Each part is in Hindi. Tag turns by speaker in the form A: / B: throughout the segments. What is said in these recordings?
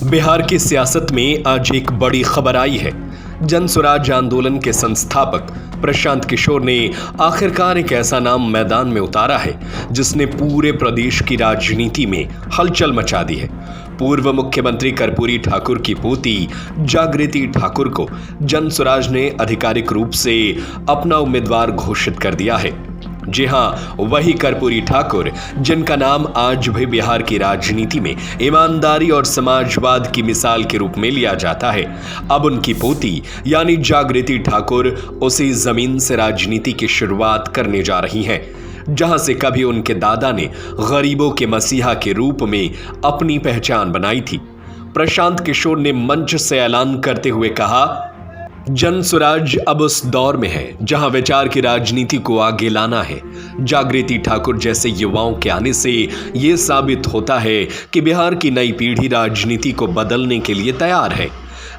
A: बिहार की सियासत में आज एक बड़ी खबर आई है। जन स्वराज आंदोलन के संस्थापक प्रशांत किशोर ने आखिरकार एक ऐसा नाम मैदान में उतारा है जिसने पूरे प्रदेश की राजनीति में हलचल मचा दी है। पूर्व मुख्यमंत्री कर्पूरी ठाकुर की पोती जागृति ठाकुर को जन स्वराज ने आधिकारिक रूप से अपना उम्मीदवार घोषित कर दिया है। जी हां, वही कर्पूरी ठाकुर जिनका नाम आज भी बिहार की राजनीति में ईमानदारी और समाजवाद की मिसाल के रूप में लिया जाता है। अब उनकी पोती यानी जागृति ठाकुर उसी जमीन से राजनीति की शुरुआत करने जा रही हैं, जहां से कभी उनके दादा ने गरीबों के मसीहा के रूप में अपनी पहचान बनाई थी। प्रशांत किशोर ने मंच से ऐलान करते हुए कहा, जन स्वराज अब उस दौर में है जहां विचार की राजनीति को आगे लाना है। जागृति ठाकुर जैसे युवाओं के आने से यह साबित होता है कि बिहार की नई पीढ़ी राजनीति को बदलने के लिए तैयार है।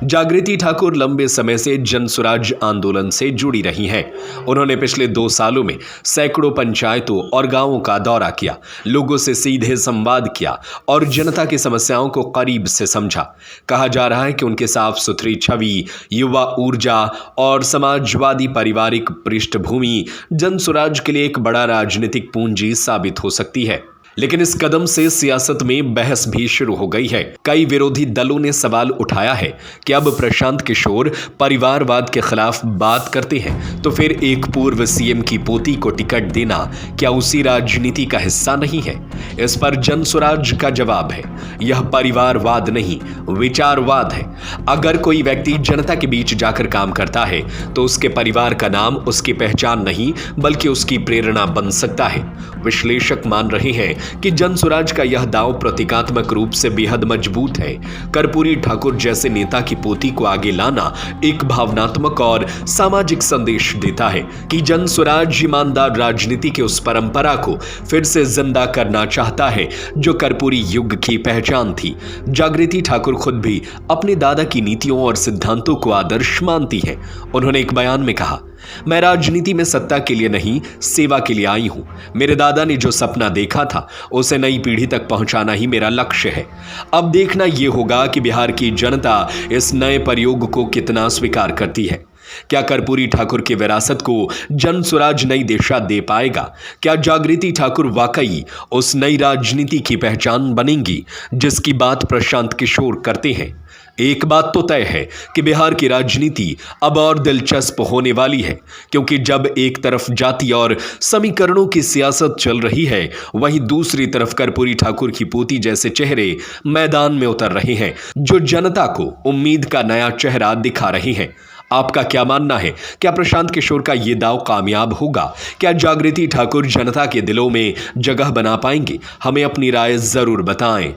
A: जागृति ठाकुर लंबे समय से जन स्वराज आंदोलन से जुड़ी रही हैं। उन्होंने पिछले 2 सालों में सैकड़ों पंचायतों और गांवों का दौरा किया, लोगों से सीधे संवाद किया और जनता की समस्याओं को करीब से समझा। कहा जा रहा है कि उनके साफ सुथरी छवि, युवा ऊर्जा और समाजवादी पारिवारिक पृष्ठभूमि जन स्वराज के लिए एक बड़ा राजनीतिक पूंजी साबित हो सकती है। लेकिन इस कदम से सियासत में बहस भी शुरू हो गई है। कई विरोधी दलों ने सवाल उठाया है कि अब प्रशांत किशोर परिवारवाद के खिलाफ बात करते हैं तो फिर एक पूर्व सीएम की पोती को टिकट देना क्या उसी राजनीति का हिस्सा नहीं है? इस पर जन स्वराज का जवाब है, यह परिवारवाद नहीं, विचारवाद है। अगर कोई व्यक्ति जनता के बीच जाकर काम करता है तो उसके परिवार का नाम उसकी पहचान नहीं बल्कि उसकी प्रेरणा बन सकता है। विश्लेषक मान रहे हैं कि जन स्वराज का यह दांव प्रतीकात्मक रूप से बेहद मजबूत है। कर्पूरी ठाकुर जैसे नेता की पोती को आगे लाना एक भावनात्मक और सामाजिक संदेश देता है कि जन स्वराज ईमानदार राजनीति की उस परंपरा को फिर से जिंदा करना चाहता है जो कर्पूरी युग की पहचान थी। जागृति ठाकुर खुद भी अपने दादा की नीतियों और सिद्धांतों को आदर्श मानती है। उन्होंने एक बयान में कहा, मैं राजनीति में सत्ता के लिए नहीं, सेवा के लिए आई हूं। मेरे दादा ने जो सपना देखा था उसे नई पीढ़ी तक पहुंचाना ही मेरा लक्ष्य है। अब देखना यह होगा कि बिहार की जनता इस नए प्रयोग को कितना स्वीकार करती है। क्या कर्पूरी ठाकुर की विरासत को जन स्वराज नई दिशा दे पाएगा? क्या जागृति ठाकुर वाकई उस नई राजनीति की पहचान बनेंगी जिसकी बात प्रशांत किशोर करते हैं? एक बात तो तय है कि बिहार की राजनीति अब और दिलचस्प होने वाली है, क्योंकि जब एक तरफ जाति और समीकरणों की सियासत चल रही है, वहीं दूसरी तरफ कर्पूरी ठाकुर की पोती जैसे चेहरे मैदान में उतर रहे हैं जो जनता को उम्मीद का नया चेहरा दिखा रहे हैं। आपका क्या मानना है? क्या प्रशांत किशोर का ये दांव कामयाब होगा? क्या जागृति ठाकुर जनता के दिलों में जगह बना पाएंगे? हमें अपनी राय जरूर बताएं।